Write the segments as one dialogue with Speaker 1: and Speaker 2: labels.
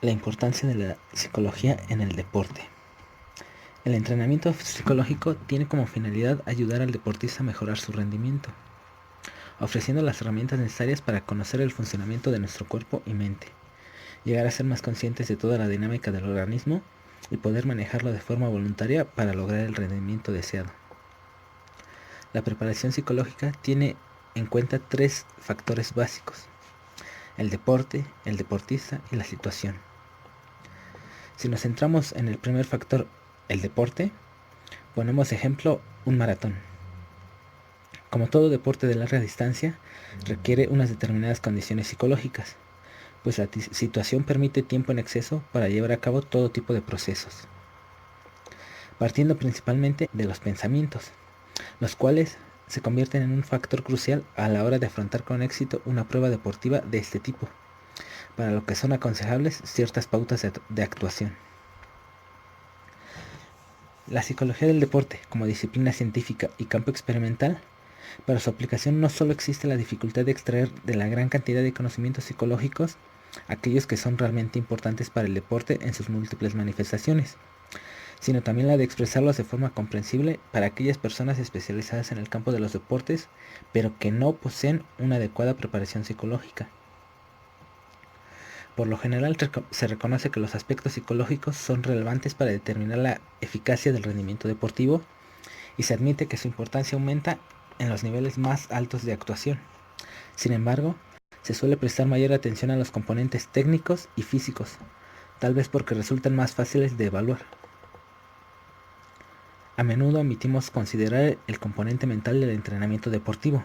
Speaker 1: La importancia de la psicología en el deporte. El entrenamiento psicológico tiene como finalidad ayudar al deportista a mejorar su rendimiento, ofreciendo las herramientas necesarias para conocer el funcionamiento de nuestro cuerpo y mente, llegar a ser más conscientes de toda la dinámica del organismo y poder manejarlo de forma voluntaria para lograr el rendimiento deseado. La preparación psicológica tiene en cuenta tres factores básicos: el deporte, el deportista y la situación. Si nos centramos en el primer factor, el deporte, ponemos ejemplo un maratón. Como todo deporte de larga distancia, requiere unas determinadas condiciones psicológicas, pues la situación permite tiempo en exceso para llevar a cabo todo tipo de procesos, partiendo principalmente de los pensamientos, los cuales se convierten en un factor crucial a la hora de afrontar con éxito una prueba deportiva de este tipo, para lo que son aconsejables ciertas pautas de actuación. La psicología del deporte, como disciplina científica y campo experimental, para su aplicación no solo existe la dificultad de extraer de la gran cantidad de conocimientos psicológicos aquellos que son realmente importantes para el deporte en sus múltiples manifestaciones, sino también la de expresarlos de forma comprensible para aquellas personas especializadas en el campo de los deportes, pero que no poseen una adecuada preparación psicológica. Por lo general se reconoce que los aspectos psicológicos son relevantes para determinar la eficacia del rendimiento deportivo y se admite que su importancia aumenta en los niveles más altos de actuación. Sin embargo, se suele prestar mayor atención a los componentes técnicos y físicos, tal vez porque resultan más fáciles de evaluar. A menudo omitimos considerar el componente mental del entrenamiento deportivo,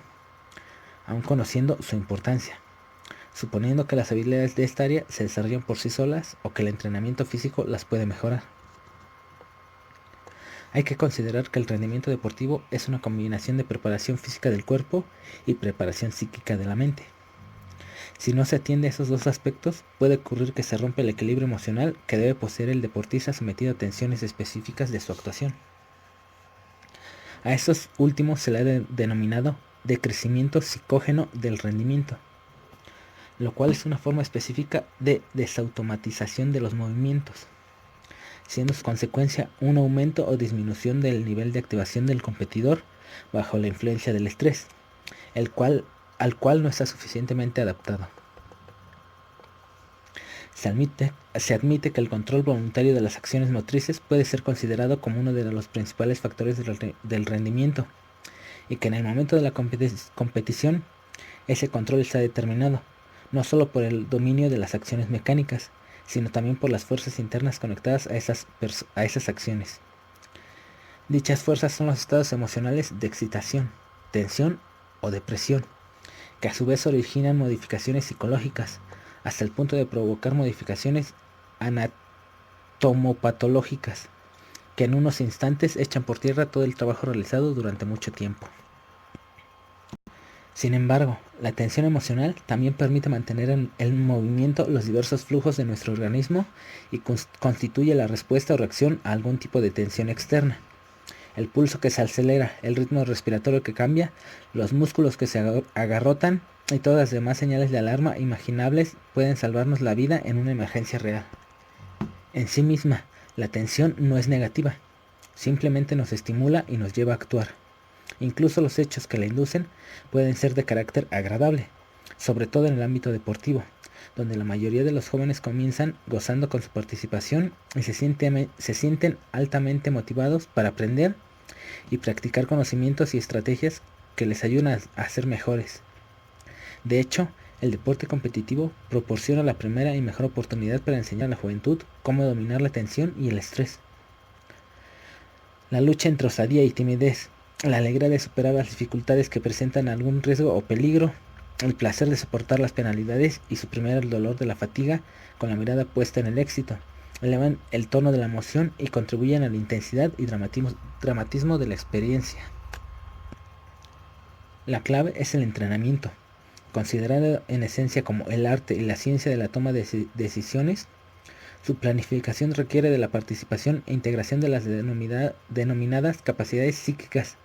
Speaker 1: aun conociendo su importancia, suponiendo que las habilidades de esta área se desarrollan por sí solas o que el entrenamiento físico las puede mejorar. Hay que considerar que el rendimiento deportivo es una combinación de preparación física del cuerpo y preparación psíquica de la mente. Si no se atiende a esos dos aspectos, puede ocurrir que se rompa el equilibrio emocional que debe poseer el deportista sometido a tensiones específicas de su actuación. A estos últimos se le ha denominado decrecimiento psicógeno del rendimiento, lo cual es una forma específica de desautomatización de los movimientos, siendo su consecuencia un aumento o disminución del nivel de activación del competidor bajo la influencia del estrés, al cual no está suficientemente adaptado. Se admite que el control voluntario de las acciones motrices puede ser considerado como uno de los principales factores del rendimiento, y que en el momento de la competición ese control está determinado no solo por el dominio de las acciones mecánicas, sino también por las fuerzas internas conectadas a esas acciones. Dichas fuerzas son los estados emocionales de excitación, tensión o depresión, que a su vez originan modificaciones psicológicas, hasta el punto de provocar modificaciones anatomopatológicas, que en unos instantes echan por tierra todo el trabajo realizado durante mucho tiempo. Sin embargo, la tensión emocional también permite mantener en movimiento los diversos flujos de nuestro organismo y constituye la respuesta o reacción a algún tipo de tensión externa. El pulso que se acelera, el ritmo respiratorio que cambia, los músculos que se agarrotan y todas las demás señales de alarma imaginables pueden salvarnos la vida en una emergencia real. En sí misma, la tensión no es negativa, simplemente nos estimula y nos lleva a actuar. Incluso los hechos que la inducen pueden ser de carácter agradable, sobre todo en el ámbito deportivo, donde la mayoría de los jóvenes comienzan gozando con su participación y se sienten altamente motivados para aprender y practicar conocimientos y estrategias que les ayudan a ser mejores. De hecho, el deporte competitivo proporciona la primera y mejor oportunidad para enseñar a la juventud cómo dominar la tensión y el estrés. La lucha entre osadía y timidez, la alegría de superar las dificultades que presentan algún riesgo o peligro, el placer de soportar las penalidades y suprimir el dolor de la fatiga con la mirada puesta en el éxito, elevan el tono de la emoción y contribuyen a la intensidad y dramatismo de la experiencia. La clave es el entrenamiento, considerado en esencia como el arte y la ciencia de la toma de decisiones. Su planificación requiere de la participación e integración de las denominadas capacidades psíquicas,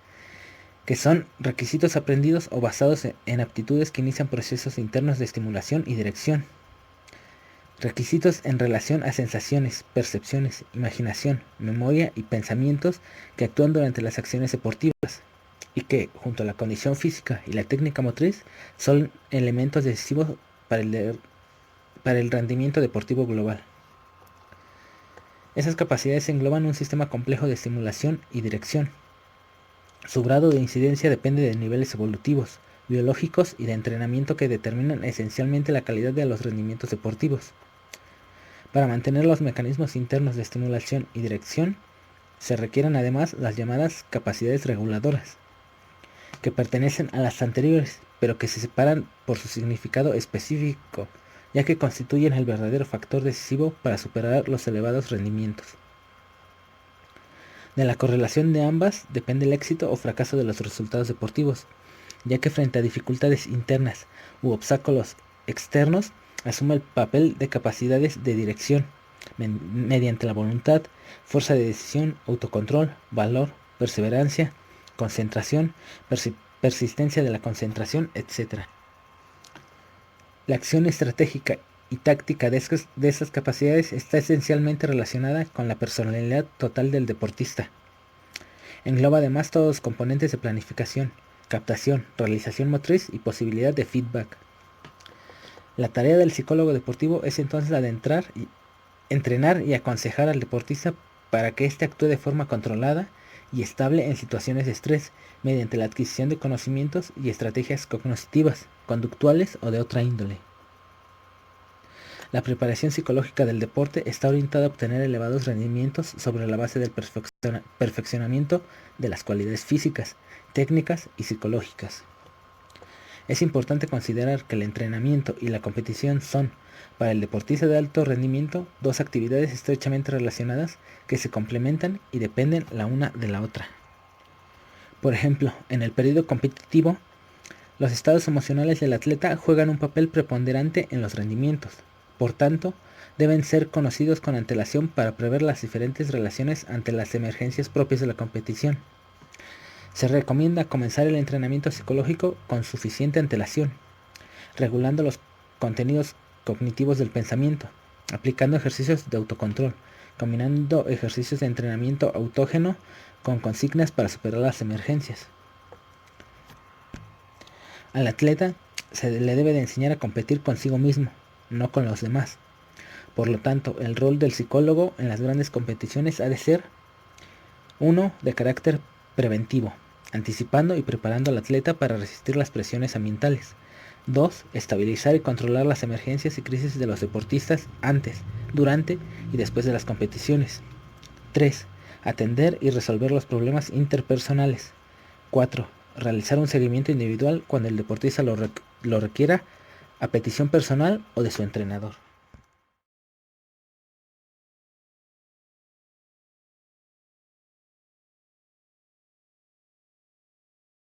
Speaker 1: que son requisitos aprendidos o basados en aptitudes que inician procesos internos de estimulación y dirección. Requisitos en relación a sensaciones, percepciones, imaginación, memoria y pensamientos que actúan durante las acciones deportivas y que, junto a la condición física y la técnica motriz, son elementos decisivos para el rendimiento deportivo global. Esas capacidades engloban un sistema complejo de estimulación y dirección. Su grado de incidencia depende de niveles evolutivos, biológicos y de entrenamiento que determinan esencialmente la calidad de los rendimientos deportivos. Para mantener los mecanismos internos de estimulación y dirección, se requieren además las llamadas capacidades reguladoras, que pertenecen a las anteriores, pero que se separan por su significado específico, ya que constituyen el verdadero factor decisivo para superar los elevados rendimientos. De la correlación de ambas depende el éxito o fracaso de los resultados deportivos, ya que frente a dificultades internas u obstáculos externos, asume el papel de capacidades de dirección, mediante la voluntad, fuerza de decisión, autocontrol, valor, perseverancia, concentración, persistencia de la concentración, etc. La acción estratégica y táctica de esas capacidades está esencialmente relacionada con la personalidad total del deportista. Engloba además todos los componentes de planificación, captación, realización motriz y posibilidad de feedback. La tarea del psicólogo deportivo es entonces la de entrenar y aconsejar al deportista para que éste actúe de forma controlada y estable en situaciones de estrés, mediante la adquisición de conocimientos y estrategias cognitivas, conductuales o de otra índole. La preparación psicológica del deporte está orientada a obtener elevados rendimientos sobre la base del perfeccionamiento de las cualidades físicas, técnicas y psicológicas. Es importante considerar que el entrenamiento y la competición son, para el deportista de alto rendimiento, dos actividades estrechamente relacionadas que se complementan y dependen la una de la otra. Por ejemplo, en el periodo competitivo, los estados emocionales del atleta juegan un papel preponderante en los rendimientos. Por tanto, deben ser conocidos con antelación para prever las diferentes relaciones ante las emergencias propias de la competición. Se recomienda comenzar el entrenamiento psicológico con suficiente antelación, regulando los contenidos cognitivos del pensamiento, aplicando ejercicios de autocontrol, combinando ejercicios de entrenamiento autógeno con consignas para superar las emergencias. Al atleta se le debe de enseñar a competir consigo mismo, no con los demás. Por lo tanto, el rol del psicólogo en las grandes competiciones ha de ser 1. De carácter preventivo, anticipando y preparando al atleta para resistir las presiones ambientales. 2. Estabilizar y controlar las emergencias y crisis de los deportistas antes, durante y después de las competiciones. 3. Atender y resolver los problemas interpersonales. 4. Realizar un seguimiento individual cuando el deportista lo requiera, a petición personal o de su entrenador.